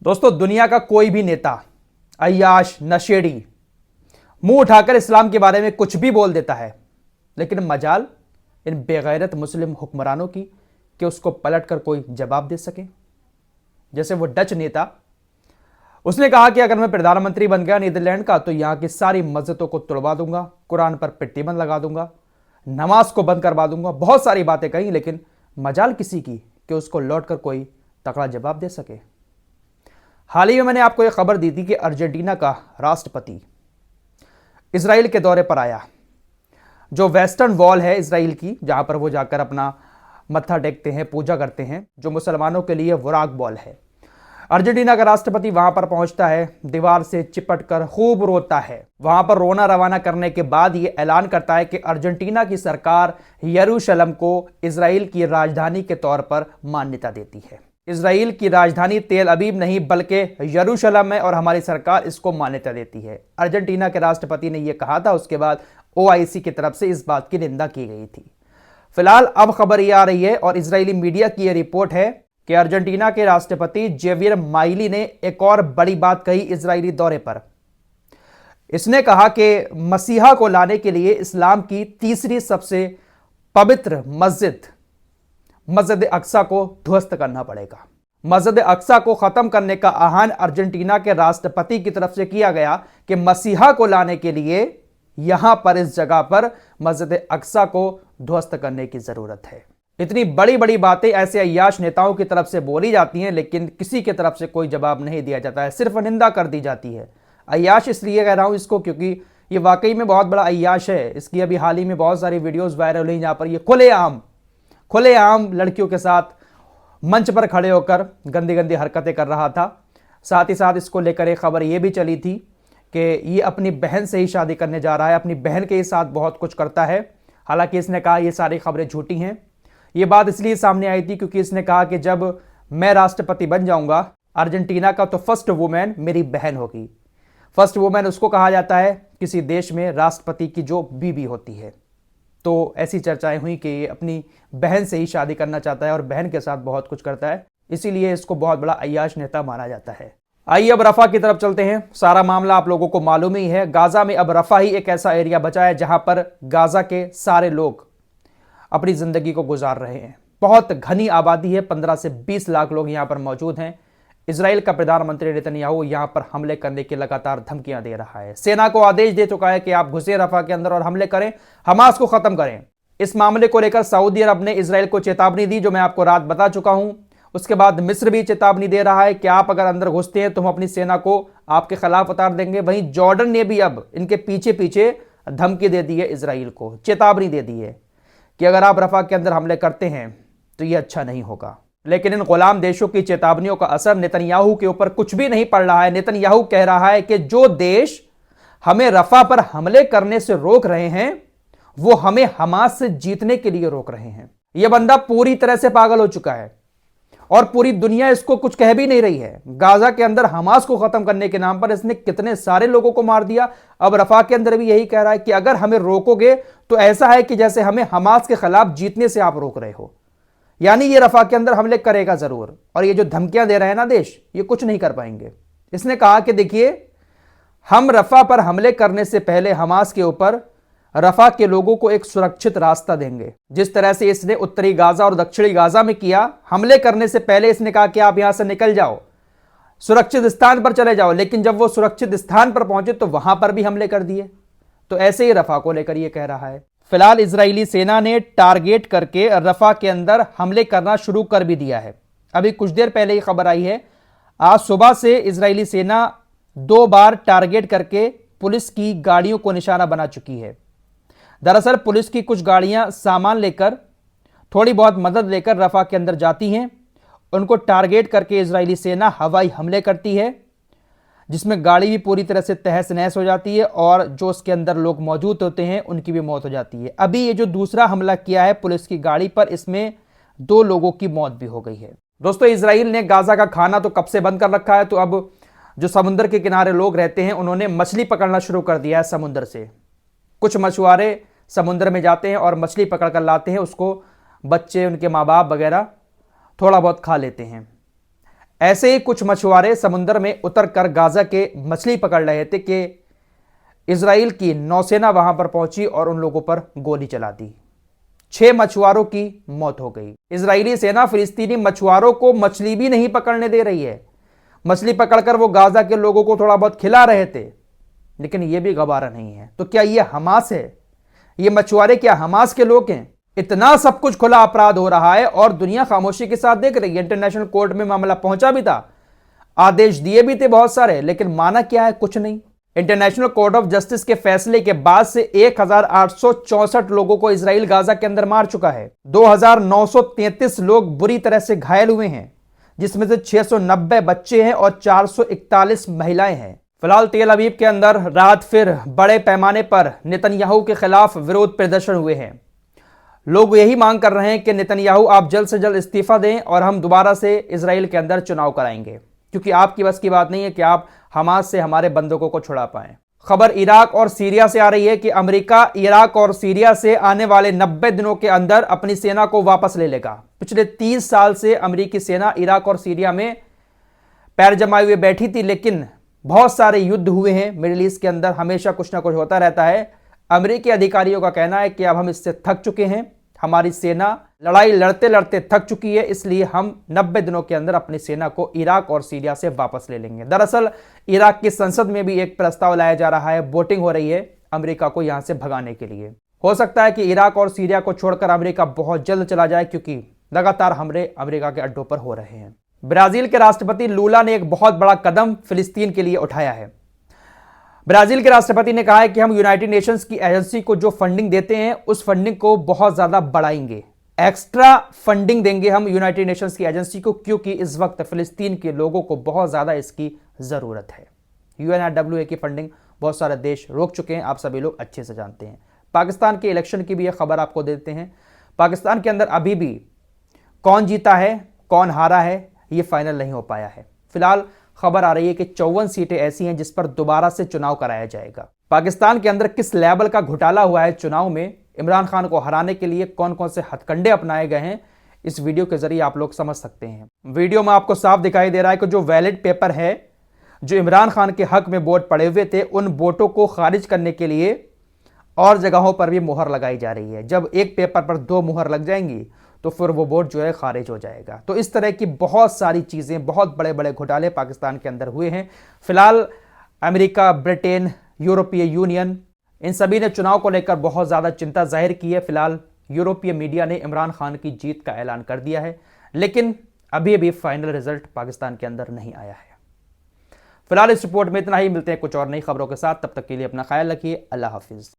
दोस्तों, दुनिया का कोई भी नेता, अय्याश, नशेड़ी मुंह उठाकर इस्लाम के बारे में कुछ भी बोल देता है, लेकिन मजाल इन बेगैरत मुस्लिम हुक्मरानों की कि उसको पलटकर कोई जवाब दे सके। जैसे वो डच नेता, उसने कहा कि अगर मैं प्रधानमंत्री बन गया नीदरलैंड का तो यहां की सारी मस्जिदों को तुड़वा दूंगा, कुरान पर प्रतिबंध लगा दूंगा, नमाज को बंद करवा दूंगा। बहुत सारी बातें कही, लेकिन मजाल किसी की कि उसको लौटकर कोई तगड़ा जवाब दे सके। हाल ही में मैंने आपको यह खबर दी थी कि अर्जेंटीना का राष्ट्रपति इसराइल के दौरे पर आया। जो वेस्टर्न वॉल है इसराइल की, जहां पर वो जाकर अपना मत्था टेकते हैं, पूजा करते हैं, जो मुसलमानों के लिए वराक वॉल है, अर्जेंटीना का राष्ट्रपति वहां पर पहुंचता है, दीवार से चिपटकर खूब रोता है। वहां पर रोना रवाना करने के बाद ये ऐलान करता है कि अर्जेंटीना की सरकार यरूशलेम को इसराइल की राजधानी के तौर पर मान्यता देती है। इसराइल की राजधानी तेल अबीब नहीं बल्कि यरूशलेम है और हमारी सरकार इसको मान्यता देती है। अर्जेंटीना के राष्ट्रपति ने यह कहा था। उसके बाद ओआईसी की तरफ से इस बात की निंदा की गई थी। फिलहाल अब खबर यह आ रही है और इजरायली मीडिया की यह रिपोर्ट है कि अर्जेंटीना के राष्ट्रपति जेवियर माइली ने एक और बड़ी बात कही इजरायली दौरे पर। इसने कहा कि मसीहा को लाने के लिए इस्लाम की तीसरी सबसे पवित्र मस्जिद अक्सा को ध्वस्त करना पड़ेगा। मस्जिद अक्सा को खत्म करने का आह्वान अर्जेंटीना के राष्ट्रपति की तरफ से किया गया कि मसीहा को लाने के लिए यहां पर इस जगह पर मस्जिद अक्सा को ध्वस्त करने की जरूरत है। इतनी बड़ी बड़ी बातें ऐसे अय्याश नेताओं की तरफ से बोली जाती हैं, लेकिन किसी की तरफ से कोई जवाब नहीं दिया जाता है, सिर्फ निंदा कर दी जाती है। अय्याश इसलिए कह रहा हूं इसको क्योंकि ये वाकई में बहुत बड़ा अय्याश है। इसकी अभी हाल ही में बहुत सारी वीडियोस वायरल हुई जहां पर ये खुलेआम लड़कियों के साथ मंच पर खड़े होकर गंदी गंदी हरकतें कर रहा था। साथ ही साथ इसको लेकर एक खबर यह भी चली थी कि ये अपनी बहन से ही शादी करने जा रहा है, अपनी बहन के साथ बहुत कुछ करता है। हालांकि इसने कहा ये सारी खबरें झूठी हैं। ये बात इसलिए सामने आई थी क्योंकि इसने कहा कि जब मैं राष्ट्रपति बन जाऊंगा अर्जेंटीना का तो फर्स्ट वुमेन मेरी बहन होगी। फर्स्ट वुमेन उसको कहा जाता है किसी देश में राष्ट्रपति की जो बीवी होती है। तो ऐसी चर्चाएं हुई कि ये अपनी बहन से ही शादी करना चाहता है और बहन के साथ बहुत कुछ करता है, इसीलिए इसको बहुत बड़ा अय्याश नेता माना जाता है। आइए अब रफा की तरफ चलते हैं। सारा मामला आप लोगों को मालूम ही है। गाजा में अब रफा ही एक ऐसा एरिया बचा है जहां पर गाजा के सारे लोग अपनी जिंदगी को गुजार रहे हैं। बहुत घनी आबादी है, 15 से 20 लाख लोग यहां पर मौजूद हैं। इजराइल का प्रधानमंत्री नेतन्याहू यहां पर हमले करने की लगातार धमकियां दे रहा है। सेना को आदेश दे चुका है कि आप घुसे रफा के अंदर और हमले करें, हमास को खत्म करें। इस मामले को लेकर सऊदी अरब ने इजराइल को चेतावनी दी, जो मैं आपको रात बता चुका हूं। उसके बाद मिस्र भी चेतावनी दे रहा है कि आप अगर अंदर घुसते हैं तो हम अपनी सेना को आपके खिलाफ उतार देंगे। वहीं जॉर्डन ने भी अब इनके पीछे पीछे धमकी दे दी है, इजराइल को चेतावनी दे दी है कि अगर आप रफा के अंदर हमले करते हैं तो यह अच्छा नहीं होगा। लेकिन इन गुलाम देशों की चेतावनियों का असर नेतन्याहू के ऊपर कुछ भी नहीं पड़ रहा है। नेतन्याहू कह रहा है कि जो देश हमें रफा पर हमले करने से रोक रहे हैं वो हमें हमास से जीतने के लिए रोक रहे हैं। यह बंदा पूरी तरह से पागल हो चुका है और पूरी दुनिया इसको कुछ कह भी नहीं रही है। गाजा के अंदर हमास को खत्म करने के नाम पर इसने कितने सारे लोगों को मार दिया। अब रफा के अंदर भी यही कह रहा है कि अगर हमें रोकोगे तो ऐसा है कि जैसे हमें हमास के खिलाफ जीतने से आप रोक रहे हो। यानी ये रफा के अंदर हमले करेगा जरूर, और ये जो धमकियां दे रहे हैं ना देश, ये कुछ नहीं कर पाएंगे। इसने कहा कि देखिए, हम रफा पर हमले करने से पहले हमास के ऊपर रफा के लोगों को एक सुरक्षित रास्ता देंगे। जिस तरह से इसने उत्तरी गाजा और दक्षिणी गाजा में किया, हमले करने से पहले इसने कहा कि आप यहां से निकल जाओ, सुरक्षित स्थान पर चले जाओ, लेकिन जब वो सुरक्षित स्थान पर पहुंचे तो वहां पर भी हमले कर दिए। तो ऐसे ही रफा को लेकर यह कह रहा है। फिलहाल इजरायली सेना ने टारगेट करके रफा के अंदर हमले करना शुरू कर भी दिया है। अभी कुछ देर पहले ही खबर आई है, आज सुबह से इजरायली सेना 2 बार टारगेट करके पुलिस की गाड़ियों को निशाना बना चुकी है। दरअसल पुलिस की कुछ गाड़ियां सामान लेकर, थोड़ी बहुत मदद लेकर रफा के अंदर जाती हैं। उनको टारगेट करके इजरायली सेना हवाई हमले करती है, जिसमें गाड़ी भी पूरी तरह से तहस नहस हो जाती है और जो उसके अंदर लोग मौजूद होते हैं उनकी भी मौत हो जाती है। अभी ये जो दूसरा हमला किया है पुलिस की गाड़ी पर, इसमें 2 लोगों की मौत भी हो गई है। दोस्तों, इजराइल ने गाजा का खाना तो कब से बंद कर रखा है, तो अब जो समुद्र के किनारे लोग रहते हैं उन्होंने मछली पकड़ना शुरू कर दिया है समुद्र से। कुछ मछुआरे समुद्र में जाते हैं और मछली पकड़ कर लाते हैं, उसको बच्चे, उनके माँ बाप वगैरह थोड़ा बहुत खा लेते हैं। ऐसे ही कुछ मछुआरे समुद्र में उतरकर गाजा के मछली पकड़ रहे थे कि इजराइल की नौसेना वहां पर पहुंची और उन लोगों पर गोली चला दी। 6 मछुआरों की मौत हो गई। इजरायली सेना फिलिस्तीनी मछुआरों को मछली भी नहीं पकड़ने दे रही है। मछली पकड़कर वो गाजा के लोगों को थोड़ा बहुत खिला रहे थे, लेकिन ये भी गवारा नहीं है। तो क्या ये हमास है? ये मछुआरे क्या हमास के लोग हैं? इतना सब कुछ खुला अपराध हो रहा है और दुनिया खामोशी के साथ देख रही है। इंटरनेशनल कोर्ट में मामला पहुंचा भी था, आदेश दिए भी थे बहुत सारे, लेकिन माना क्या है? कुछ नहीं। इंटरनेशनल कोर्ट ऑफ जस्टिस के फैसले के बाद से 1864 लोगों को इजराइल गाजा के अंदर मार चुका है। 2933 लोग बुरी तरह से घायल हुए हैं, जिसमें से 690 बच्चे हैं और 441 महिलाएं हैं। फिलहाल तेल अवीव के अंदर रात फिर बड़े पैमाने पर नेतन्याहू के खिलाफ विरोध प्रदर्शन हुए हैं। लोग यही मांग कर रहे हैं कि नेतन्याहू आप जल्द से जल्द इस्तीफा दें और हम दोबारा से इजराइल के अंदर चुनाव कराएंगे, क्योंकि आपकी बस की बात नहीं है कि आप हमास से हमारे बंदूकों को छुड़ा पाएं। खबर इराक और सीरिया से आ रही है कि अमेरिका इराक और सीरिया से आने वाले 90 दिनों के अंदर अपनी सेना को वापस ले लेगा। पिछले 30 साल से अमेरिकी सेना इराक और सीरिया में पैर जमाए हुए बैठी थी, लेकिन बहुत सारे युद्ध हुए हैं मिडिल ईस्ट के अंदर, हमेशा कुछ ना कुछ होता रहता है। अमेरिकी अधिकारियों का कहना है कि अब हम इससे थक चुके हैं, हमारी सेना लड़ाई लड़ते लड़ते थक चुकी है, इसलिए हम 90 दिनों के अंदर अपनी सेना को इराक और सीरिया से वापस ले लेंगे। दरअसल इराक की संसद में भी एक प्रस्ताव लाया जा रहा है, वोटिंग हो रही है अमेरिका को यहां से भगाने के लिए। हो सकता है कि इराक और सीरिया को छोड़कर अमेरिका बहुत जल्द चला जाए, क्योंकि लगातार हमले अमेरिका के अड्डों पर हो रहे हैं। ब्राजील के राष्ट्रपति लूला ने एक बहुत बड़ा कदम फिलिस्तीन के लिए उठाया है। ब्राजील के राष्ट्रपति ने कहा है कि हम यूनाइटेड नेशंस की एजेंसी को जो फंडिंग देते हैं उस फंडिंग को बहुत ज्यादा बढ़ाएंगे, एक्स्ट्रा फंडिंग देंगे हम यूनाइटेड नेशंस की एजेंसी को, क्योंकि इस वक्त फिलिस्तीन के लोगों को बहुत ज्यादा इसकी जरूरत है। UNRWA की फंडिंग बहुत सारे देश रोक चुके हैं, आप सभी लोग अच्छे से जानते हैं। पाकिस्तान के इलेक्शन की भी एक खबर आपको देते हैं। पाकिस्तान के अंदर अभी भी कौन जीता है कौन हारा है ये फाइनल नहीं हो पाया है। फिलहाल खबर आ रही है कि 54 सीटें ऐसी हैं जिस पर दोबारा से चुनाव कराया जाएगा। पाकिस्तान के अंदर किस लेवल का घोटाला हुआ है चुनाव में, इमरान खान को हराने के लिए कौन कौन से हथकंडे अपनाए गए हैं, इस वीडियो के जरिए आप लोग समझ सकते हैं। वीडियो में आपको साफ दिखाई दे रहा है कि जो वैलिड पेपर है, जो इमरान खान के हक में वोट पड़े हुए थे, उन वोटों को खारिज करने के लिए और जगहों पर भी मुहर लगाई जा रही है। जब एक पेपर पर 2 मुहर लग जाएंगी तो फिर वो वोट जो है खारिज हो जाएगा। तो इस तरह की बहुत सारी चीज़ें, बहुत बड़े बड़े घोटाले पाकिस्तान के अंदर हुए हैं। फिलहाल अमेरिका, ब्रिटेन, यूरोपीय यूनियन, इन सभी ने चुनाव को लेकर बहुत ज़्यादा चिंता जाहिर की है। फिलहाल यूरोपीय मीडिया ने इमरान खान की जीत का ऐलान कर दिया है, लेकिन अभी अभी फाइनल रिजल्ट पाकिस्तान के अंदर नहीं आया है। फिलहाल इस रिपोर्ट में इतना ही, मिलते हैं कुछ और नई खबरों के साथ। तब तक के लिए अपना ख्याल रखिए। अल्लाह हाफिज़।